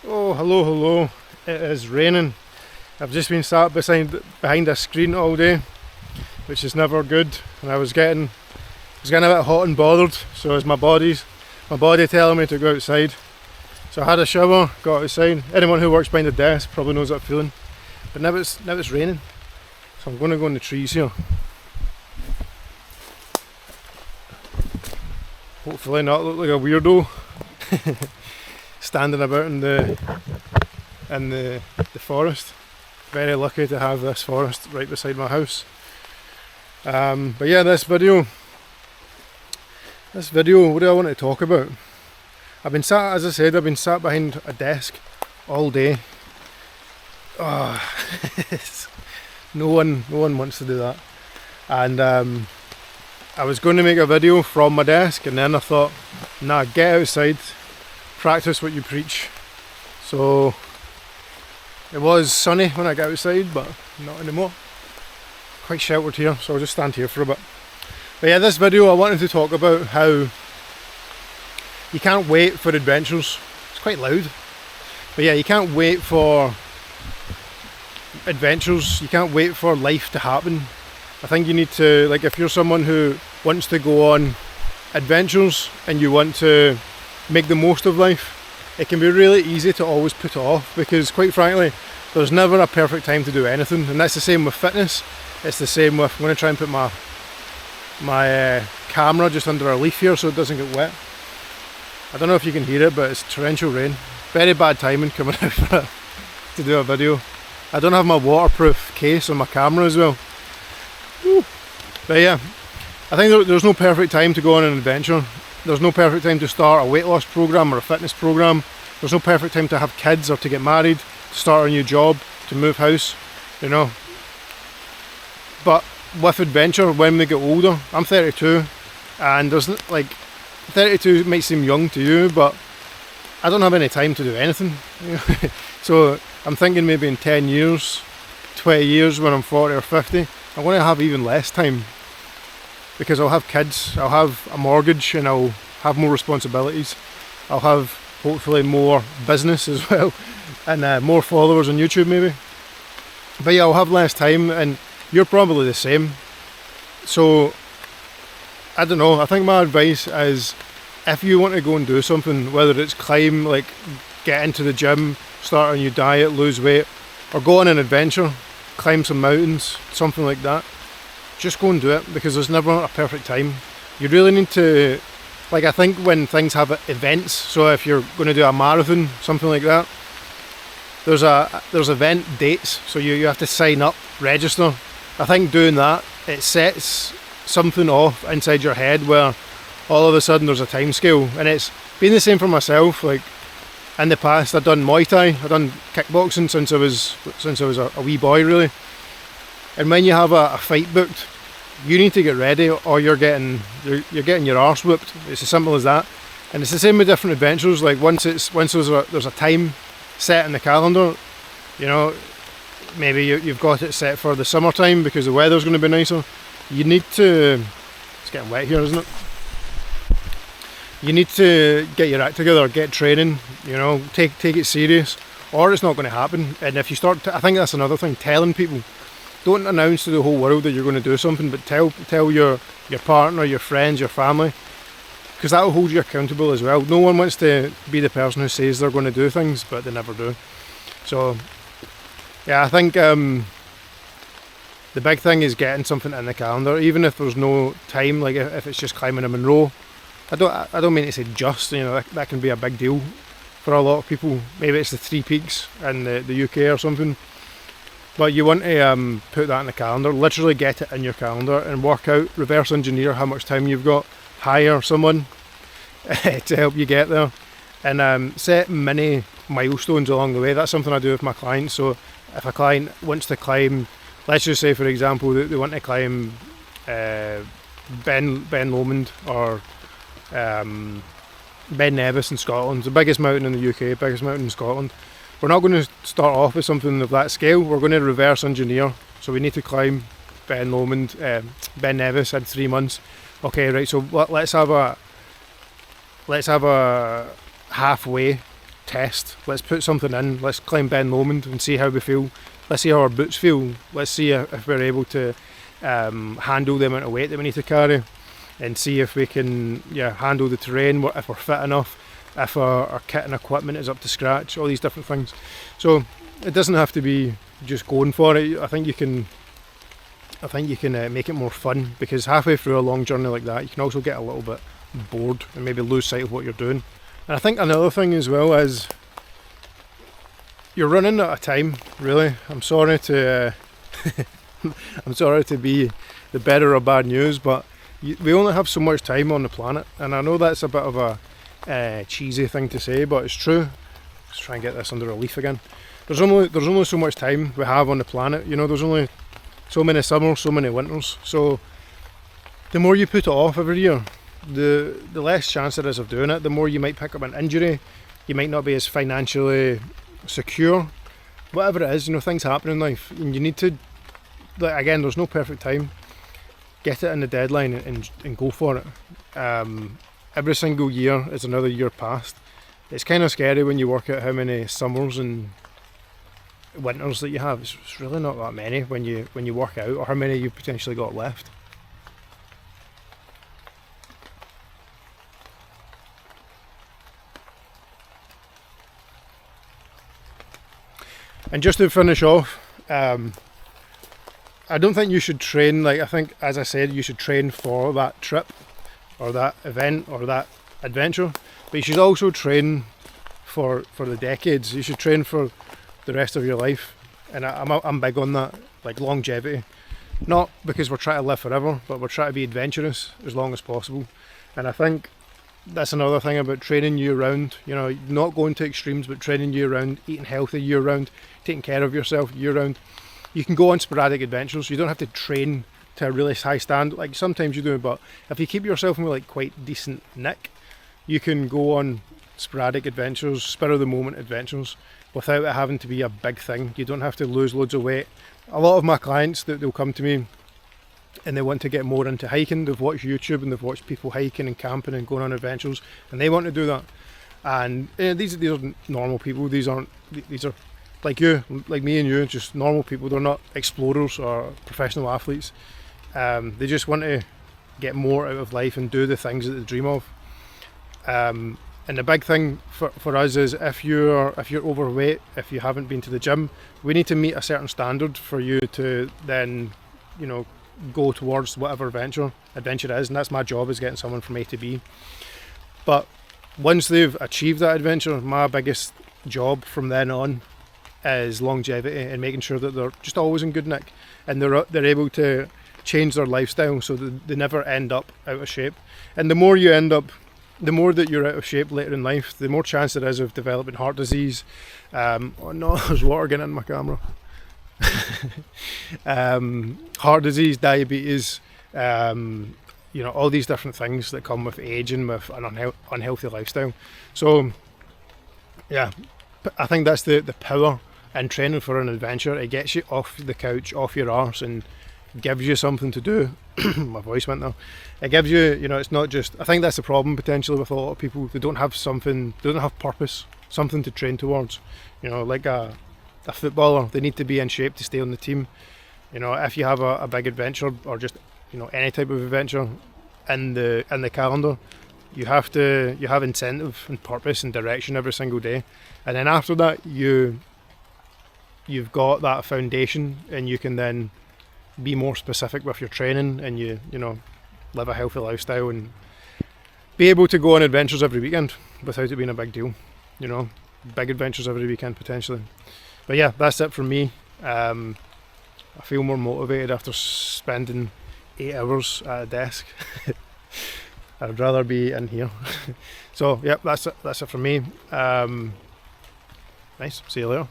Oh, hello. It is raining. I've just been sat behind a screen all day, which is never good. And I was getting a bit hot and bothered. So it's my body telling me to go outside. So I had a shower, got outside. Anyone who works behind a desk probably knows that feeling. But now it's raining. So I'm going to go in the trees here. Hopefully not look like a weirdo standing about in the forest. Very lucky to have this forest right beside my house. But yeah, this video, what do I want to talk about? I've been sat behind a desk all day. No one wants to do that. And I was going to make a video from my desk, and then I thought, nah, get outside, practice what you preach. So it was sunny when I got outside, but not anymore. Quite sheltered here, so I'll just stand here for a bit. But yeah, this video I wanted to talk about how you can't wait for adventures. It's quite loud. But yeah, you can't wait for adventures. You can't wait for life to happen. I think you need to, like, if you're someone who wants to go on adventures and you want to make the most of life, it can be really easy to always put it off, because quite frankly, there's never a perfect time to do anything. And that's the same with fitness. It's the same with, I'm going to try and put my camera just under a leaf here so it doesn't get wet. I don't know if you can hear it, but it's torrential rain. Very bad timing coming out to do a video. I don't have my waterproof case on my camera as well. But yeah, I think there's no perfect time to go on an adventure. There's no perfect time to start a weight loss program or a fitness program. There's no perfect time to have kids or to get married, to start a new job, to move house, you know. But with adventure, when we get older, I'm 32, and there's like 32 might seem young to you, but I don't have any time to do anything. So I'm thinking maybe in 10 years, 20 years, when I'm 40 or 50, I'm going to have even less time, because I'll have kids, I'll have a mortgage, and I'll have more responsibilities. I'll have hopefully more business as well, and more followers on YouTube maybe. But yeah, I'll have less time, and you're probably the same. So I don't know, I think my advice is, if you want to go and do something, whether it's climb, like get into the gym, start a new diet, lose weight, or go on an adventure, climb some mountains, something like that, just go and do it, because there's never a perfect time. You really need to, like, I think when things have events, so if you're going to do a marathon, something like that, there's event dates, so you have to sign up, register. I think doing that, it sets something off inside your head where all of a sudden there's a time scale. And it's been the same for myself. Like, in the past, I've done Muay Thai, I've done kickboxing since I was a wee boy, really. And when you have a fight booked, you need to get ready, or you're getting your arse whooped. It's as simple as that. And it's the same with different adventures. Like, once there's a time set in the calendar, you know, maybe you've got it set for the summertime because the weather's going to be nicer. You need to, it's getting wet here, isn't it? You need to get your act together, get training, you know, take it serious, or it's not going to happen. And if you start I think that's another thing, telling people. Don't announce to the whole world that you're going to do something, but tell your partner, your friends, your family, because that will hold you accountable as well. No one wants to be the person who says they're going to do things, but they never do. So yeah, I think the big thing is getting something in the calendar, even if there's no time. Like, if it's just climbing a Munro, I don't mean to say just, you know, that can be a big deal for a lot of people. Maybe it's the Three Peaks in the UK or something. But you want to put that in the calendar, literally get it in your calendar and work out, reverse engineer how much time you've got, hire someone to help you get there, and set many milestones along the way. That's something I do with my clients. So if a client wants to climb, let's just say for example they want to climb Ben Lomond or Ben Nevis in Scotland, the biggest mountain in the UK, biggest mountain in Scotland. We're not going to start off with something of that scale. We're going to reverse engineer. So we need to climb Ben Lomond, Ben Nevis in 3 months. Okay, right. So let's have a halfway test. Let's put something in. Let's climb Ben Lomond and see how we feel. Let's see how our boots feel. Let's see if we're able to handle the amount of weight that we need to carry, and see if we can handle the terrain, if we're fit enough, if our kit and equipment is up to scratch, all these different things. So it doesn't have to be just going for it. I think you can make it more fun, because halfway through a long journey like that you can also get a little bit bored and maybe lose sight of what you're doing. And I think another thing as well is you're running out of time, really. I'm sorry to be the bearer of bad news, but we only have so much time on the planet, and I know that's a bit of a cheesy thing to say, but it's true. Let's try and get this under a leaf again. There's only so much time we have on the planet. You know, there's only so many summers, so many winters. So the more you put it off every year, the less chance there is of doing it. The more you might pick up an injury. You might not be as financially secure. Whatever it is, you know, things happen in life, and you need to, like, again, there's no perfect time. Get it in the deadline and go for it. Every single year is another year past. It's kind of scary when you work out how many summers and winters that you have. It's really not that many when you work out, or how many you've potentially got left. And just to finish off, I don't think you should train, like, I think, as I said, you should train for that trip or that event or that adventure, but you should also train for the decades. You should train for the rest of your life, and I'm big on that, like longevity. Not because we're trying to live forever, but we're trying to be adventurous as long as possible. And I think that's another thing about training year round. You know, not going to extremes, but training year round, eating healthy year round, taking care of yourself year round. You can go on sporadic adventures. You don't have to train to a really high standard, like sometimes you do, but if you keep yourself in like quite decent nick, you can go on sporadic adventures, spur of the moment adventures, without it having to be a big thing. You don't have to lose loads of weight. A lot of my clients, they'll come to me and they want to get more into hiking. They've watched YouTube and they've watched people hiking and camping and going on adventures, and they want to do that. And these are normal people. These are like you, like me and you, just normal people. They're not explorers or professional athletes. They just want to get more out of life and do the things that they dream of. And the big thing for us is if you're overweight, if you haven't been to the gym, we need to meet a certain standard for you to then, you know, go towards whatever adventure is, and that's my job, is getting someone from A to B. But once they've achieved that adventure, my biggest job from then on is longevity and making sure that they're just always in good nick, and they're able to change their lifestyle so that they never end up out of shape. And the more that you're out of shape later in life, the more chance there is of developing heart disease. Oh no, there's water getting in my camera. Heart disease, diabetes, you know, all these different things that come with aging, with an unhealthy lifestyle. So yeah, I think that's the power in training for an adventure. It gets you off the couch, off your arse, and gives you something to do. My voice went there. It gives you, you know, it's not just, I think that's the problem potentially with a lot of people. They don't have purpose, something to train towards. You know, like a footballer, they need to be in shape to stay on the team. You know, if you have a big adventure, or just, you know, any type of adventure in the calendar, you have incentive and purpose and direction every single day. And then after that, you've got that foundation, and you can then be more specific with your training, and you know, live a healthy lifestyle and be able to go on adventures every weekend without it being a big deal. You know, big adventures every weekend potentially. But yeah, that's it from me. I feel more motivated after spending 8 hours at a desk. I'd rather be in here. So yeah, that's it from me. Nice, see you later.